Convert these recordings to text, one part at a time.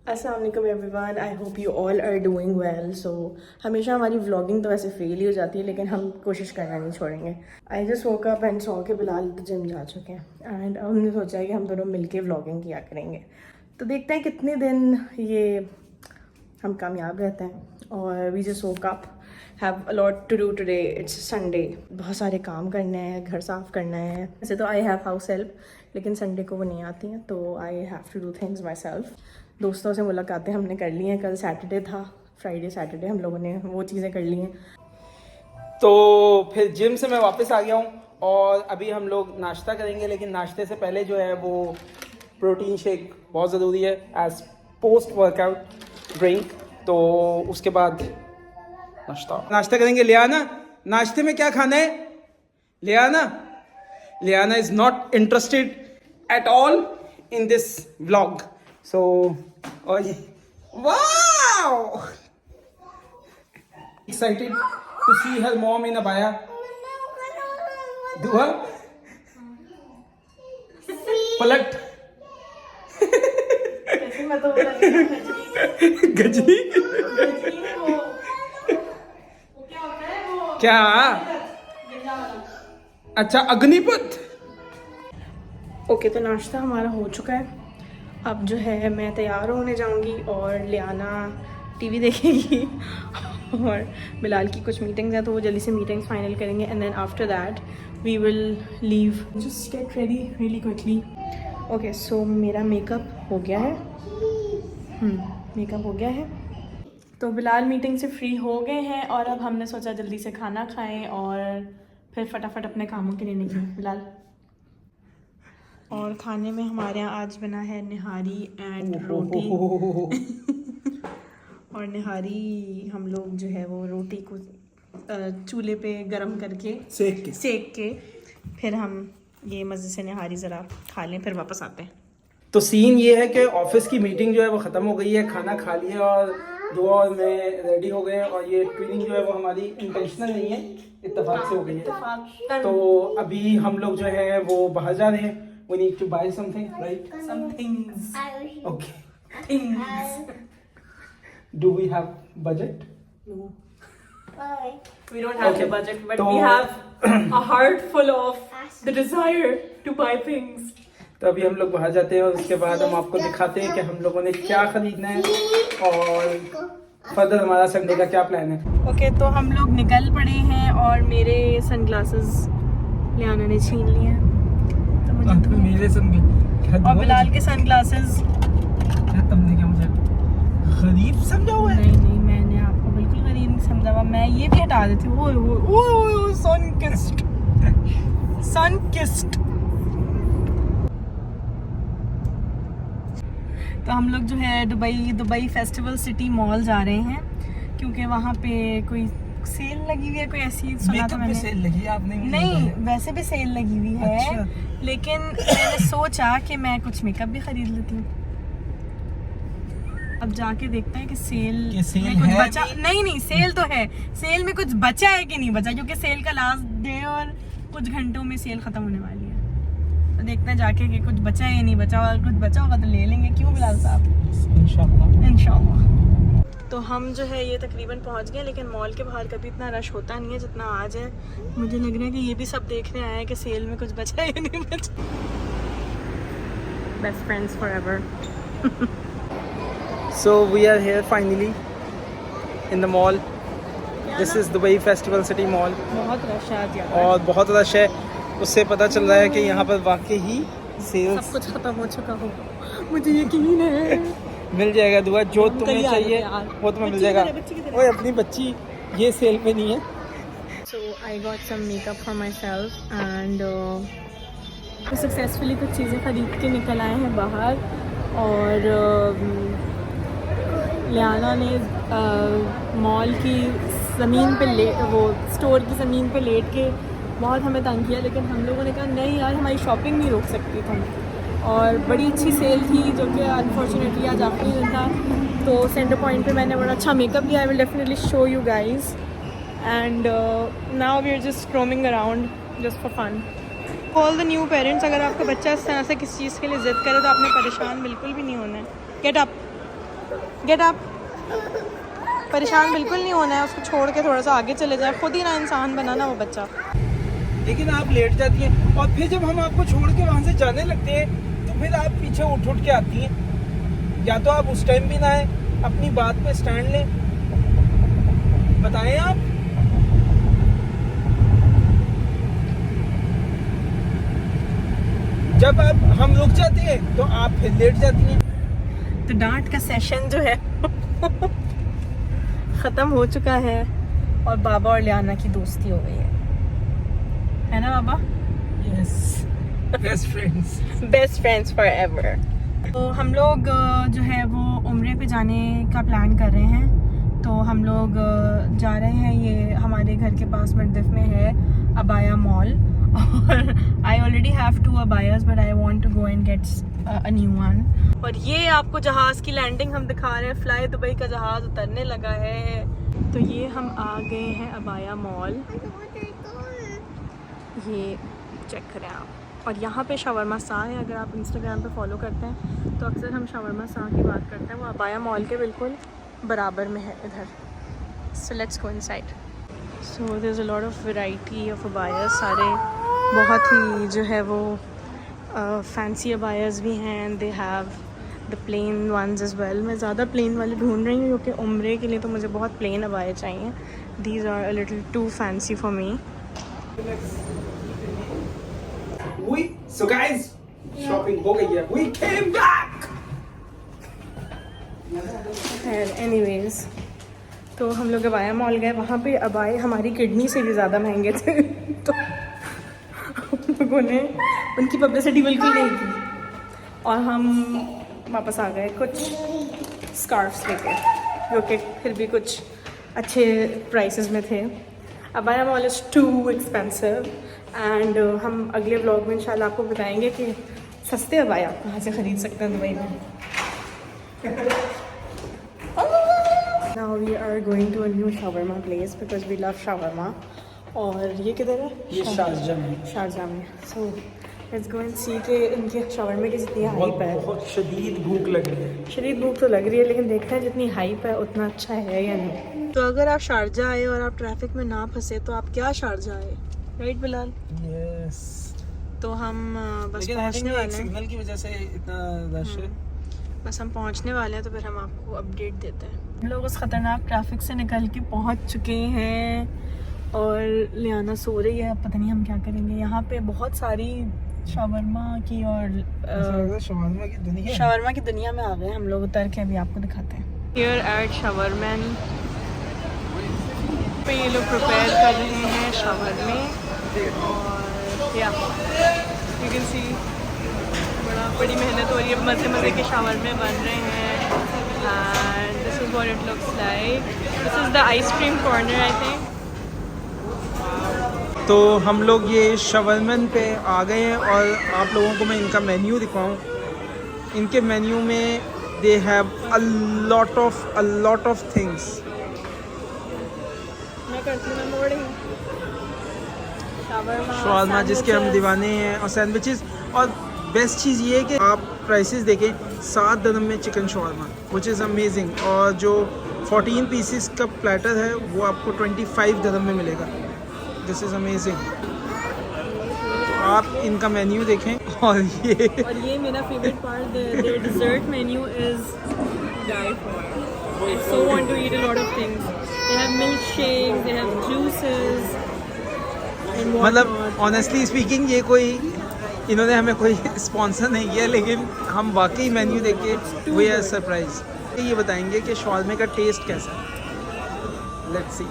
अस्सलाम वालेकुम everyone, I hope you all are doing well. So हमेशा हमारी व्लॉगिंग तो वैसे फेल ही हो जाती है, लेकिन हम कोशिश करना नहीं छोड़ेंगे। I just woke up and saw के बिलाल जिम जा चुके हैं एंड अब हमने सोचा है कि हम दोनों मिलके व्लॉगिंग किया करेंगे। तो देखते हैं कितने दिन ये हम कामयाब रहते हैं। और we just woke up, have a lot to do today, it's Sunday. बहुत सारे काम करने हैं, घर साफ़ करना है। वैसे तो आई हैव हाउस हेल्प, लेकिन संडे को वो नहीं आती हैं, तो I have to do things myself. दोस्तों से मुलाकातें हमने कर ली हैं, कल सैटरडे था, फ्राइडे सैटरडे हम लोगों ने वो चीज़ें कर ली हैं। तो फिर जिम से मैं वापस आ गया हूँ और अभी हम लोग नाश्ता करेंगे, लेकिन नाश्ते से पहले जो है वो प्रोटीन शेक बहुत ज़रूरी है एज पोस्ट वर्कआउट ड्रिंक। तो उसके बाद नाश्ता करेंगे। लियाना, नाश्ते में क्या खाना है? Liana is not interested at all in this vlog. So wow, excited to see her mom in abaya. Dua पलट गजनी क्या? अच्छा, अग्निपथ। ओके, तो नाश्ता हमारा हो चुका है। अब जो है मैं तैयार होने जाऊंगी और लियाना टीवी देखेगी और बिलाल की कुछ मीटिंग्स हैं, तो वो जल्दी से मीटिंग्स फाइनल करेंगे and then after that we will leave. Just get ready really quickly. Okay, so मेरा मेकअप हो गया है। मेकअप हो गया है। तो बिलाल मीटिंग से फ्री हो गए हैं और अब हमने सोचा जल्दी से खाना खाएं और फिर फटाफट अपने कामों के लिए निकलें। बिलाल, और खाने में हमारे यहाँ आज बना है निहारी एंड रोटी। और निहारी हम लोग जो है वो रोटी को चूल्हे पे गरम करके सेक के फिर हम ये मज़े से निहारी ज़रा खा लें, फिर वापस आते हैं। तो सीन ये है कि ऑफिस की मीटिंग जो है वो ख़त्म हो गई है, खाना खा लिया और दुआ और मैं रेडी हो गए हैं। और ये ट्विनिंग जो है वो हमारी इंटेंशनल नहीं है, इत्तेफाक से हो गई है। तो अभी हम लोग जो है वो बाहर जा रहे हैं। We need to buy something, right? Some things. Okay. Things. Do we have budget? No. We don't have the budget, but we have a heart full of the desire to buy things. तो अभी हम लोग बाहर जाते हैं और उसके बाद हम आपको दिखाते हैं कि हम लोगों ने क्या खरीदना है और फर्दर हमारा संडे का क्या प्लान है। ओके, तो हम लोग निकल पड़े हैं और मेरे सनग्लासेस लियाना ने छीन लिए हैं। तो मेरे और बिलाल के सनग्लासेस तुमने क्या मुझे गरीब समझा हुआ है? नहीं, मैंने आपको बिल्कुल गरीब नहीं समझा हुआ। मैं ये भी हटा देती हूँ। ओए सन किस्ड। तो हम लोग जो है दुबई फेस्टिवल सिटी मॉल जा रहे हैं, क्योंकि वहाँ पे कोई सेल लगी हुई है, कोई ऐसी सुना था मैंने। सेल लगी है आपने? नहीं, वैसे भी सेल लगी हुई है। अच्छा। लेकिन मैंने सोचा कि मैं कुछ मेकअप भी खरीद लेती हूँ। अब जाके देखते हैं कि सेल में कुछ बचा। नहीं, सेल तो है, सेल में कुछ बचा है कि नहीं बचा, क्योंकि सेल का लास्ट डे और कुछ घंटों में सेल खत्म होने वाली है। तो देखते हैं जाके कि कुछ बचा है या नहीं बचा, और कुछ बचा होगा तो ले लेंगे। क्यों बिलाल साहब? इंशाल्लाह। तो हम जो है ये तकरीबन पहुंच गए, लेकिन मॉल के बाहर कभी इतना रश होता नहीं है जितना आज है। मुझे लग रहा है कि ये भी सब देखने आए हैं कि सेल में कुछ बचा है या नहीं बचा। Best friends forever. So we are here finally in the mall. This is Dubai Festival City Mall. बहुत रश है आज यार, और बहुत रश है। उससे पता चल रहा है कि यहाँ पर वाकई ही सेल्स सब कुछ खत्म हो चुका हो। मुझे यकीन है मिल जाएगा। दुआ जो तुम्हें कल चाहिए वो तुम्हें मिल जाएगा। ओए अपनी बच्ची, ये सेल में नहीं है। So I got some makeup for myself and तो सक्सेसफुली कुछ चीज़ें ख़रीद के निकल आए हैं बाहर। और लियाना ने मॉल की ज़मीन पे वो स्टोर की ज़मीन पे लेट के बहुत हमें तंग किया, लेकिन हम लोगों ने कहा नहीं यार, हमारी शॉपिंग नहीं रोक सकती तुम। और बड़ी अच्छी सेल थी, जो कि अनफॉर्चुनेटली आज आखिरी दिन था। तो सेंटर पॉइंट पे मैंने बड़ा अच्छा मेकअप किया। I will definitely show you guys. And now we are just roaming around just for fun. All the new parents, अगर आपका बच्चा इस तरह से किसी चीज़ के लिए ज़िद करे तो आपने परेशान बिल्कुल भी नहीं होना है। Get up. Get up. परेशान बिल्कुल नहीं होना है, उसको छोड़ के थोड़ा सा आगे चले जाए, खुद ही ना इंसान बनाना वो बच्चा। लेकिन आप लेट जाती हैं और फिर जब हम आपको छोड़ के वहाँ से जाने लगते हैं तो फिर आप पीछे उठ के आती हैं। या तो आप उस टाइम भी ना आए, अपनी बात पे स्टैंड लें, बताएं आप। जब आप हम रुक जाते हैं तो आप फिर लेट जाती हैं। तो डांट का सेशन जो है ख़त्म हो चुका है और बाबा और लियाना की दोस्ती हो गई है ना बाबा? Yes, best friends. Best friends forever एवर। तो हम लोग जो है वो उम्रे पे जाने का प्लान कर रहे हैं। तो हम लोग जा रहे हैं, ये हमारे घर के पास मर्दफ में है अबाया मॉल, और I already have 2 abayas but I want to go and get a new one. और ये आपको जहाज़ की लैंडिंग हम दिखा रहे हैं, फ्लाई दुबई का जहाज़ उतरने लगा है। तो ये हम आ गए हैं अबाया मॉल, ये चेक करें आप। और यहाँ पे शावरमा सा है, अगर आप इंस्टाग्राम पे फॉलो करते हैं तो अक्सर हम शावरमा सा की बात करते हैं, वो अबाया मॉल के बिल्कुल बराबर में है इधर। So let's go inside. So there is a lot of variety of abayas, सारे बहुत ही जो है वो फैंसी अबायास भी हैं, and they have the plain ones as well. मैं ज़्यादा प्लेन वाले ढूंढ रही हूँ क्योंकि उम्रे के लिए तो मुझे बहुत प्लेन अबाया चाहिए। These are a little too fancy for me. So guys, shopping हो गई है, we came back। खैर एनीवेज, तो हम लोग अबाया मॉल गए, वहाँ पे अबाए हमारी किडनी से भी ज़्यादा महंगे थे तो हम लोगों ने उनकी पब्लिसिटी बिल्कुल नहीं की और हम वापस आ गए कुछ स्कार्फ्स लेके, जो कि फिर भी कुछ अच्छे प्राइसेस में थे। Abaya mall is too expensive and हम अगले व्लॉग में इंशाल्लाह आपको बताएंगे कि सस्ते अबाया आप कहाँ से ख़रीद सकते हैं दुबई में। Now we are going to a new shawarma place because we love shawarma। और ये किधर है? ये शारजाह में। शारजाह में। So let's go and see कि इनके shawarma की जितनी हाइप है। बहुत शदीद भूख लग रही है। शदीद भूख तो लग रही है, लेकिन देखते हैं जितनी हाइप है उतना अच्छा है या नहीं। तो अगर आप शारजाह आए और आप ट्रैफिक में ना फंसे तो आप क्या शारजाह आए, राइट बिलाल? यस। तो हम बस पहुँचने वाले हैं। सिग्नल की वजह से इतना रश है। बस हम पहुंचने वाले हैं तो फिर हम आपको अपडेट देते हैं। हम लोग उस ख़तरनाक ट्रैफिक से निकल के पहुंच चुके हैं और लियाना सो रही है, पता नहीं हम क्या करेंगे। यहाँ पे बहुत सारी शावरमा की और शावरमा की दुनिया में आ गए हम लोग, उतर के अभी आपको दिखाते हैं। हियर एट शावरमैन पे ये लोग प्रिपेयर कर रहे हैं शावरमे, और या यू कैन सी बड़ी मेहनत हो रही है, मज़े मज़े के शावरमे बन रहे हैं। And this is what it looks like. This is the ice cream corner I think. तो हम लोग ये शवरमन पे आ गए हैं और आप लोगों को मैं इनका मेन्यू दिखाऊं। इनके मेन्यू में they have a lot of things. मैं करती हूँ मोड़ी शावरमा जिसके हम दीवाने हैं, और सैंडविचेस। और बेस्ट चीज़ ये है कि आप प्राइसेस देखें, 7 दिरहम में chicken shawarma, which is amazing. और जो 14 पीसेस का प्लेटर है वो आपको 25 दिरहम में मिलेगा। This is amazing. आप इनका मेन्यू देखें। और ये मेरा favourite part, their dessert menu is died for. I so want to eat a lot of things. They have milk shakes, they have juices, मतलब ऑनेस्टली स्पीकिंग ये कोई इन्होंने हमें कोई स्पॉन्सर नहीं किया, लेकिन हम वाकई मेन्यू देख के वी आर सरप्राइज। ये बताएंगे कि शावरमे का टेस्ट कैसा है। Let's see.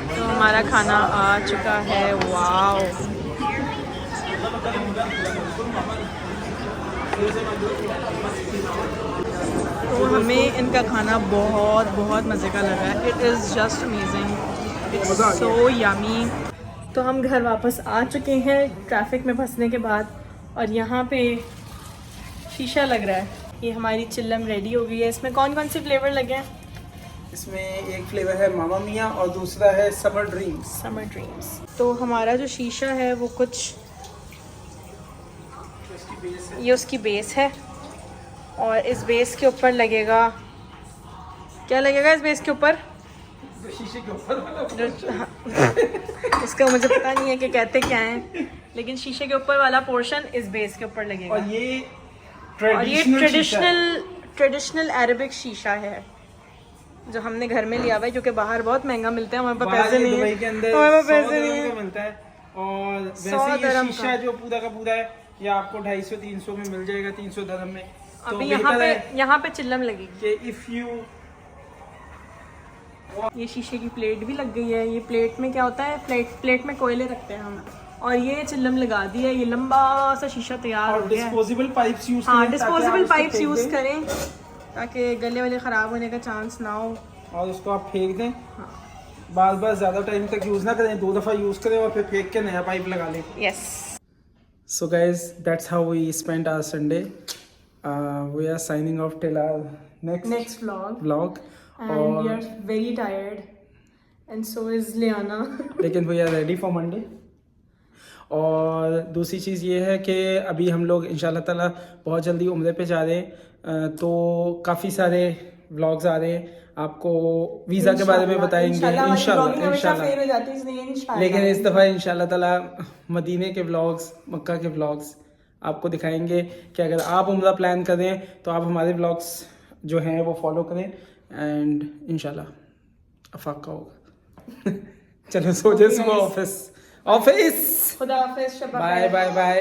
तो हमारा खाना आ चुका है। वाओ, तो हमें इनका खाना बहुत बहुत मज़े का लगा। It is just amazing, it's so yummy. तो हम घर वापस आ चुके हैं ट्रैफिक में फंसने के बाद, और यहाँ पे शीशा लग रहा है। ये हमारी चिल्लम रेडी हो गई है। इसमें कौन कौन से फ्लेवर लगे हैं? इसमें एक फ्लेवर है मामा मिया और दूसरा है समर ड्रीम्स। Summer dreams. तो हमारा जो शीशा है वो कुछ ये उसकी बेस है, और इस बेस के ऊपर लगेगा, क्या लगेगा इस बेस के ऊपर? शीशे के ऊपर वाला इसका मुझे पता नहीं है कि कहते क्या हैं, लेकिन शीशे के ऊपर वाला पोर्शन इस बेस के ऊपर लगेगा। और ये ट्रेडिशनल अरेबिक शीशा है जो हमने घर में लिया हुआ है, जो कि बाहर बहुत महंगा मिलता है, हमारे पास पैसे नहीं है, दुबई के अंदर हमारे पास 100 पैसे नहीं dirham है। का मिलता है। और वैसे 100 ये dirham शीशा जो पूरा का पूरा है ये आपको 250-300 में मिल जाएगा, 300 dirham में। तो अभी बेहतर है यहाँ पे चिल्लम लगेगी। कि इफ यू ये शीशे की प्लेट भी लग गई है। ये प्लेट में क्या होता है, प्लेट में कोयले रखते हैं हम, और ये चिल्लम लगा दी है। ये लंबा सा शीशा तैयार हो और गया है। डिस्पोजेबल पाइप्स यूज हाँ, करें, डिस्पोजेबल पाइप्स यूज करें ताकि गले वाले ख़राब होने का चांस ना हो। और उसको आप फेंक दें। बार बार ज़्यादा टाइम तक यूज़ ना करें, 2 दफ़ा यूज़ करें और फिर फेंक के नया पाइप लगा लें। Yes. So guys, that's how we spent our Sunday. We are signing off till our next vlog. And we are very tired, and so is Liana. लेकिन we are ready for Monday. और दूसरी चीज़ ये है कि अभी हम लोग इंशाल्लाह ताला बहुत जल्दी उम्रे पे जा रहे हैं, तो काफ़ी सारे व्लॉग्स आ रहे हैं, आपको वीज़ा के बारे में बताएंगे इंशाल्लाह। लेकिन इस दफ़ा इंशाल्लाह ताला मदीने के व्लॉग्स, मक्का के व्लॉग्स आपको दिखाएंगे कि अगर आप उम्रा प्लान करें तो आप हमारे व्लॉग्स जो हैं वो फॉलो करें, एंड इंशाल्लाह अफाका होगा। चलो सो जाए, सुबह ऑफिस। खुदा हाफिज़, शब बाय बाय बाय।